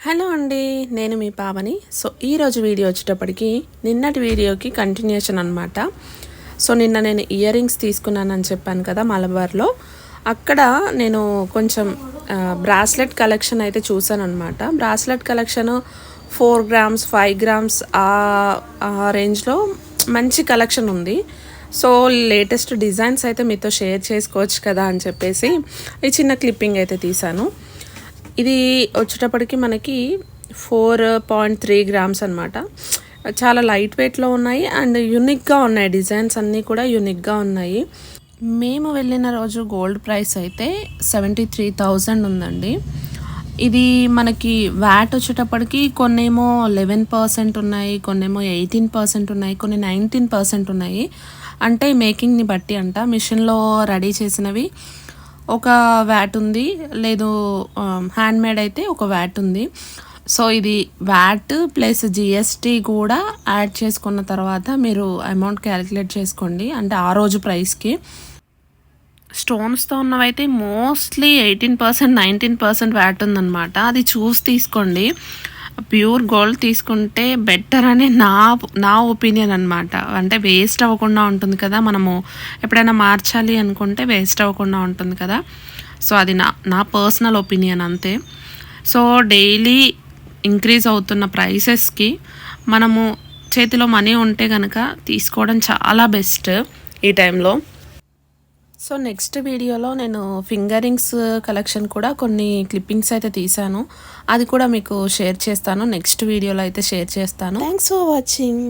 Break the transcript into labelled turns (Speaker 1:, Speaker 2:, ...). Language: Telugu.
Speaker 1: హలో అండి, నేను మీ పావని. సో ఈరోజు వీడియో వచ్చేటప్పటికి నిన్నటి వీడియోకి కంటిన్యూషన్ అనమాట. సో నిన్న నేను ఇయర్ రింగ్స్ తీసుకున్నానని చెప్పాను కదా మలబార్లో. అక్కడ నేను కొంచెం బ్రాస్లెట్ కలెక్షన్ అయితే చూసాను అనమాట. బ్రాస్లెట్ కలెక్షన్ 4 గ్రామ్స్ 5 గ్రామ్స్ ఆ రేంజ్లో మంచి కలెక్షన్ ఉంది. సో లేటెస్ట్ డిజైన్స్ అయితే మీతో షేర్ చేసుకోవచ్చు కదా అని చెప్పేసి ఈ చిన్న క్లిప్పింగ్ అయితే తీశాను. ఇది వచ్చేటప్పటికి మనకి 4.3 గ్రామ్స్ అనమాట. చాలా లైట్ వెయిట్లో ఉన్నాయి అండ్ యూనిక్గా ఉన్నాయి. డిజైన్స్ అన్నీ కూడా యూనిక్గా ఉన్నాయి. మేము వెళ్ళిన రోజు గోల్డ్ ప్రైస్ అయితే 73,000 ఉందండి. ఇది మనకి వ్యాట్ వచ్చేటప్పటికి కొన్నేమో 11% ఉన్నాయి, కొన్నేమో 18% ఉన్నాయి, కొన్ని 19% ఉన్నాయి. అంటే మేకింగ్ని బట్టి అంట. మిషన్లో రెడీ చేసినవి ఒక వ్యాట్ ఉంది, లేదు హ్యాండ్మేడ్ అయితే ఒక వ్యాట్ ఉంది. సో ఇది వ్యాట్ ప్లస్ జిఎస్టీ కూడా యాడ్ చేసుకున్న తర్వాత మీరు అమౌంట్ క్యాలిక్యులేట్ చేసుకోండి. అంటే ఆ రోజు ప్రైస్కి స్టోన్స్తో ఉన్నవైతే మోస్ట్లీ 18% 19% వ్యాట్ ఉందన్నమాట. అది చూసి తీసుకోండి. ప్యూర్ గోల్డ్ తీసుకుంటే బెటర్ అని నా ఒపీనియన్ అనమాట. అంటే వేస్ట్ అవ్వకుండా ఉంటుంది కదా, మనము ఎప్పుడైనా మార్చాలి అనుకుంటే వేస్ట్ అవ్వకుండా ఉంటుంది కదా. సో అది నా పర్సనల్ ఒపీనియన్ అంతే. సో డైలీ ఇంక్రీజ్ అవుతున్న ప్రైసెస్కి మనము చేతిలో మనీ ఉంటే కనుక తీసుకోవడం చాలా బెస్ట్ ఈ టైంలో. సో నెక్స్ట్ వీడియోలో నేను ఫింగర్ రింగ్స్ కలెక్షన్ కూడా కొన్ని క్లిప్పింగ్స్ అయితే తీసాను. అది కూడా మీకు షేర్ చేస్తాను. నెక్స్ట్ వీడియోలో అయితే షేర్ చేస్తాను. Thanks for watching.